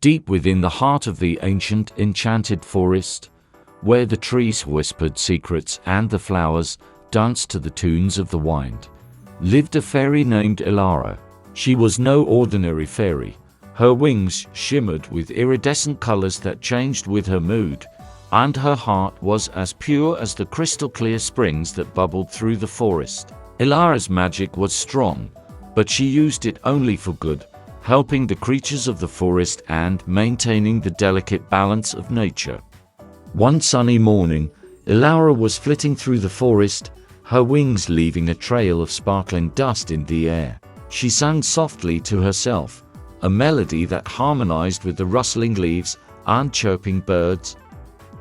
deep within the heart of the ancient enchanted forest, where the trees whispered secrets and the flowers danced to the tunes of the wind, lived a fairy named Ilara. She was no ordinary fairy. Her wings shimmered with iridescent colors that changed with her mood, and her heart was as pure as the crystal-clear springs that bubbled through the forest. Ilara's magic was strong, but she used it only for good, helping the creatures of the forest and maintaining the delicate balance of nature. One sunny morning, Ilara was flitting through the forest, her wings leaving a trail of sparkling dust in the air. She sang softly to herself, a melody that harmonized with the rustling leaves and chirping birds.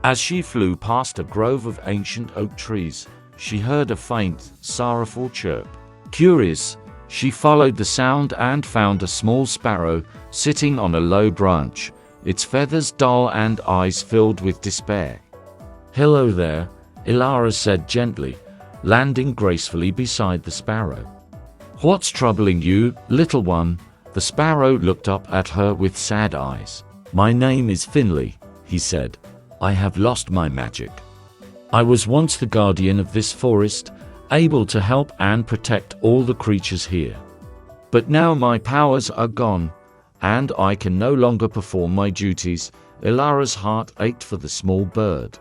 As she flew past a grove of ancient oak trees, she heard a faint, sorrowful chirp. Curious, she followed the sound and found a small sparrow sitting on a low branch, its feathers dull and eyes filled with despair. "Hello there," Ilara said gently, landing gracefully beside the sparrow. "What's troubling you, little one?" The sparrow looked up at her with sad eyes. "My name is Finley," he said. "I have lost my magic. I was once the guardian of this forest, able to help and protect all the creatures here. But now my powers are gone, and I can no longer perform my duties." Ilara's heart ached for the small bird.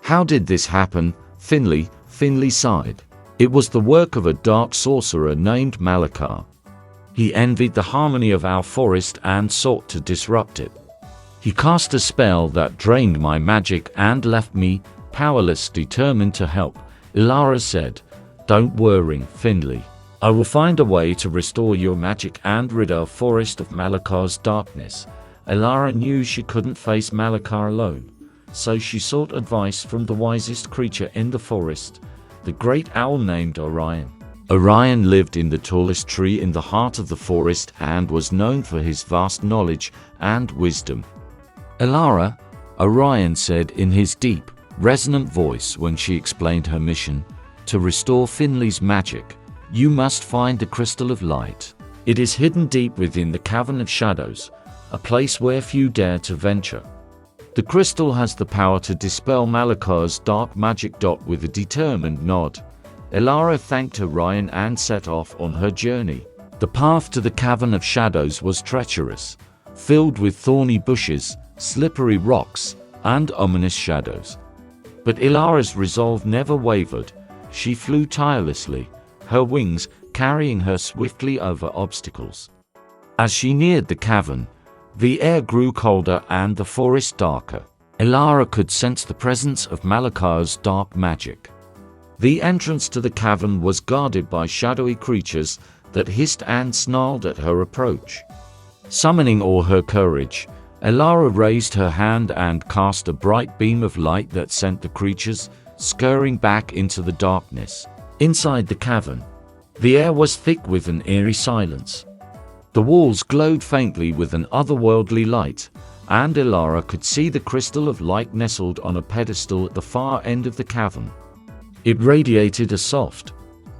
"How did this happen, Finley?" Finley sighed. "It was the work of a dark sorcerer named Malakar. He envied the harmony of our forest and sought to disrupt it. He cast a spell that drained my magic and left me powerless." Determined to help, Ilara said, "Don't worry, Finley. I will find a way to restore your magic and rid our forest of Malakar's darkness." Ilara knew she couldn't face Malakar alone, so she sought advice from the wisest creature in the forest, the great owl named Orion. Orion lived in the tallest tree in the heart of the forest and was known for his vast knowledge and wisdom. "Ilara," Orion said in his deep, resonant voice when she explained her mission, "to restore Finley's magic, you must find the Crystal of Light. It is hidden deep within the Cavern of Shadows, a place where few dare to venture. The crystal has the power to dispel Malakar's dark magic." With a determined nod, Ilara thanked Orion and set off on her journey. The path to the Cavern of Shadows was treacherous, filled with thorny bushes, slippery rocks, and ominous shadows. But Ilara's resolve never wavered. She flew tirelessly, her wings carrying her swiftly over obstacles. As she neared the cavern, the air grew colder and the forest darker. Ilara could sense the presence of Malakar's dark magic. The entrance to the cavern was guarded by shadowy creatures that hissed and snarled at her approach. Summoning all her courage, Ilara raised her hand and cast a bright beam of light that sent the creatures scurrying back into the darkness. Inside the cavern, the air was thick with an eerie silence. The walls glowed faintly with an otherworldly light, and Ilara could see the Crystal of Light nestled on a pedestal at the far end of the cavern. It radiated a soft,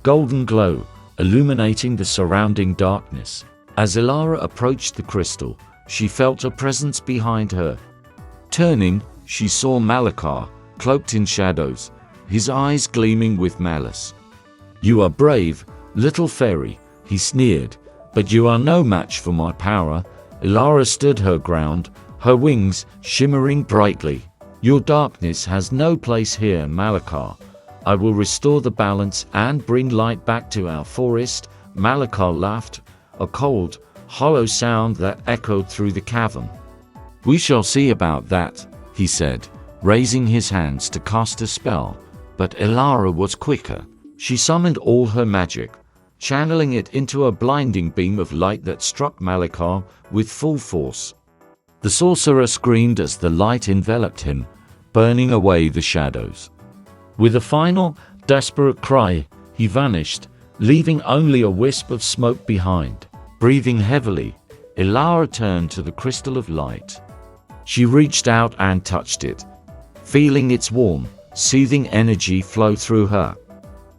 golden glow, illuminating the surrounding darkness. As Ilara approached the crystal, she felt a presence behind her. Turning, she saw Malakar, cloaked in shadows, his eyes gleaming with malice. "You are brave, little fairy," he sneered, "but you are no match for my power." Ilara stood her ground, her wings shimmering brightly. "Your darkness has no place here, Malakar. I will restore the balance and bring light back to our forest." Malakar laughed, a cold, hollow sound that echoed through the cavern. "We shall see about that," he said, raising his hands to cast a spell. But Ilara was quicker. She summoned all her magic, channeling it into a blinding beam of light that struck Malakar with full force. The sorcerer screamed as the light enveloped him, burning away the shadows. With a final, desperate cry, he vanished, leaving only a wisp of smoke behind. Breathing heavily, Ilara turned to the Crystal of Light. She reached out and touched it, feeling its warm, soothing energy flow through her.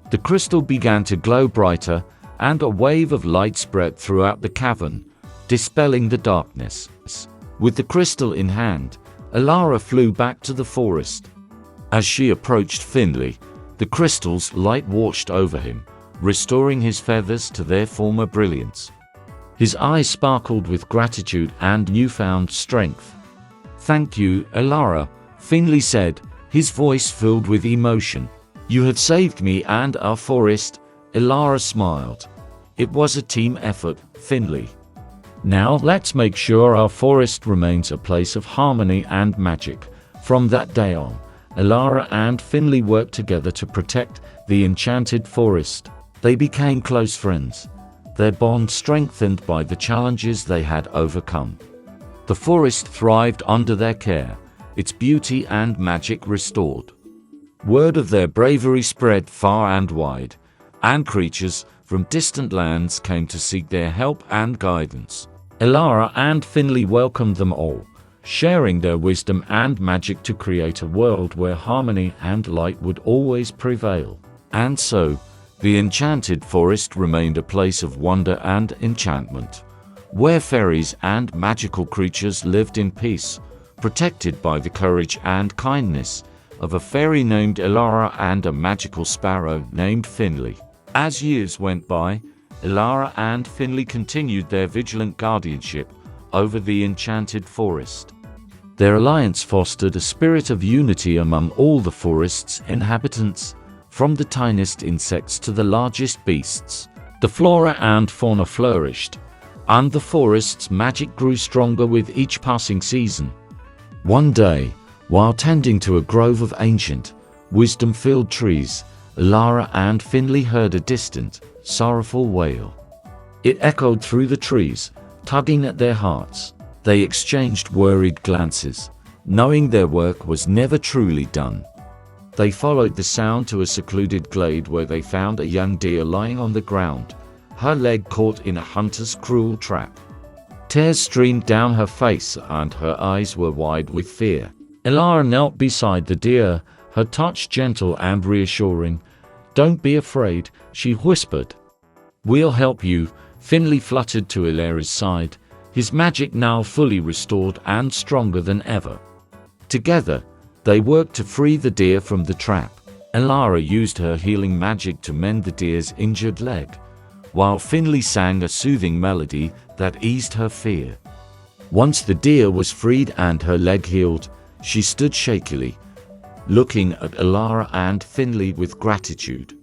The crystal began to glow brighter, and a wave of light spread throughout the cavern, dispelling the darkness. With the crystal in hand, Elara flew back to the forest. As she approached Finley, the crystal's light watched over him, restoring his feathers to their former brilliance. His eyes sparkled with gratitude and newfound strength. "Thank you, Elara," Finley said, his voice filled with emotion. "You have saved me and our forest." Elara smiled. "It was a team effort, Finley. Now let's make sure our forest remains a place of harmony and magic." From that day on, Elara and Finley worked together to protect the enchanted forest. They became close friends, their bond strengthened by the challenges they had overcome. The forest thrived under their care, its beauty and magic restored. Word of their bravery spread far and wide, and creatures from distant lands came to seek their help and guidance. Elara and Finley welcomed them all, sharing their wisdom and magic to create a world where harmony and light would always prevail. And so, the enchanted forest remained a place of wonder and enchantment, where fairies and magical creatures lived in peace, protected by the courage and kindness of a fairy named Elara and a magical sparrow named Finley. As years went by, Elara and Finley continued their vigilant guardianship over the enchanted forest. Their alliance fostered a spirit of unity among all the forest's inhabitants, from the tiniest insects to the largest beasts. The flora and fauna flourished, and the forest's magic grew stronger with each passing season. One day, while tending to a grove of ancient, wisdom-filled trees, Elara and Finley heard a distant, sorrowful wail. It echoed through the trees, tugging at their hearts. They exchanged worried glances, knowing their work was never truly done. They followed the sound to a secluded glade where they found a young deer lying on the ground, her leg caught in a hunter's cruel trap. Tears streamed down her face and her eyes were wide with fear. Elara knelt beside the deer, her touch gentle and reassuring. "Don't be afraid," she whispered. "We'll help you." Finley fluttered to Elara's side, his magic now fully restored and stronger than ever. Together, they worked to free the deer from the trap. Elara used her healing magic to mend the deer's injured leg, while Finley sang a soothing melody that eased her fear. Once the deer was freed and her leg healed, she stood shakily, looking at Elara and Finley with gratitude.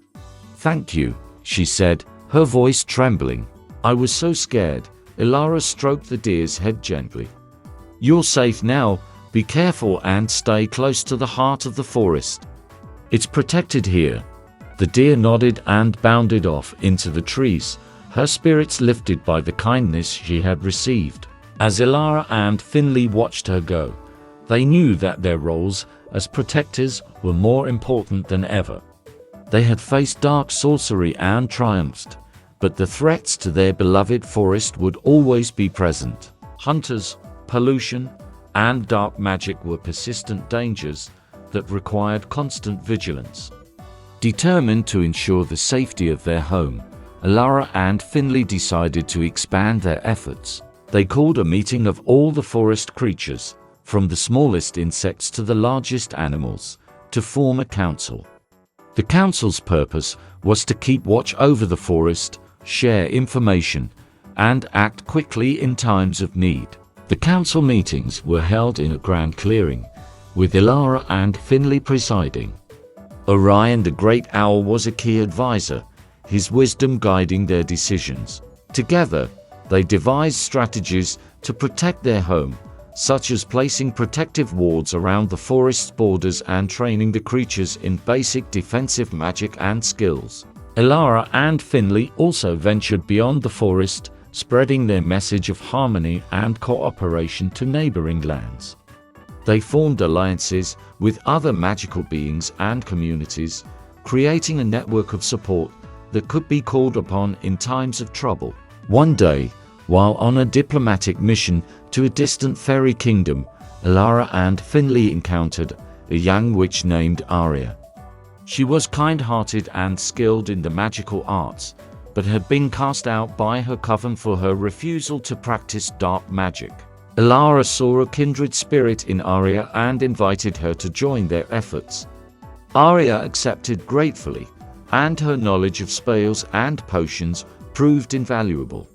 "Thank you," she said, her voice trembling. "I was so scared." Elara stroked the deer's head gently. "You're safe now. Be careful and stay close to the heart of the forest. It's protected here." The deer nodded and bounded off into the trees, her spirits lifted by the kindness she had received. As Elara and Finley watched her go, they knew that their roles as protectors were more important than ever. They had faced dark sorcery and triumphed, but the threats to their beloved forest would always be present. Hunters, pollution, and dark magic were persistent dangers that required constant vigilance. Determined to ensure the safety of their home, Elara and Finley decided to expand their efforts. They called a meeting of all the forest creatures, from the smallest insects to the largest animals, to form a council. The council's purpose was to keep watch over the forest, share information, and act quickly in times of need. The council meetings were held in a grand clearing, with Elara and Finley presiding. Orion the Great Owl was a key advisor, his wisdom guiding their decisions. Together, they devised strategies to protect their home, such as placing protective wards around the forest's borders and training the creatures in basic defensive magic and skills. Elara and Finley also ventured beyond the forest, spreading their message of harmony and cooperation to neighboring lands. They formed alliances with other magical beings and communities, creating a network of support that could be called upon in times of trouble. One day, while on a diplomatic mission to a distant fairy kingdom, Elara and Finley encountered a young witch named Aria. She was kind-hearted and skilled in the magical arts, but had been cast out by her coven for her refusal to practice dark magic. Elara saw a kindred spirit in Arya and invited her to join their efforts. Arya accepted gratefully, and her knowledge of spells and potions proved invaluable.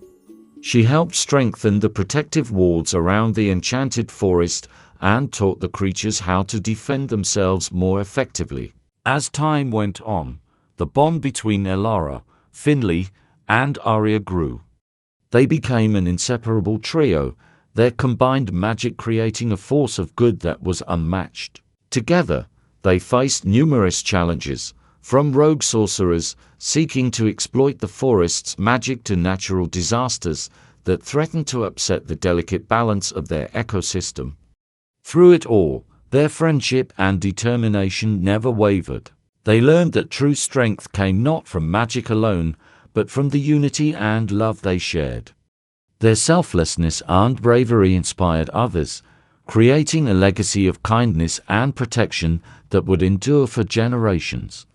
She helped strengthen the protective walls around the enchanted forest and taught the creatures how to defend themselves more effectively. As time went on, the bond between Elara, Finley, and Arya grew. They became an inseparable trio, their combined magic creating a force of good that was unmatched. Together, they faced numerous challenges, from rogue sorcerers seeking to exploit the forest's magic to natural disasters that threatened to upset the delicate balance of their ecosystem. Through it all, their friendship and determination never wavered. They learned that true strength came not from magic alone, but from the unity and love they shared. Their selflessness and bravery inspired others, creating a legacy of kindness and protection that would endure for generations.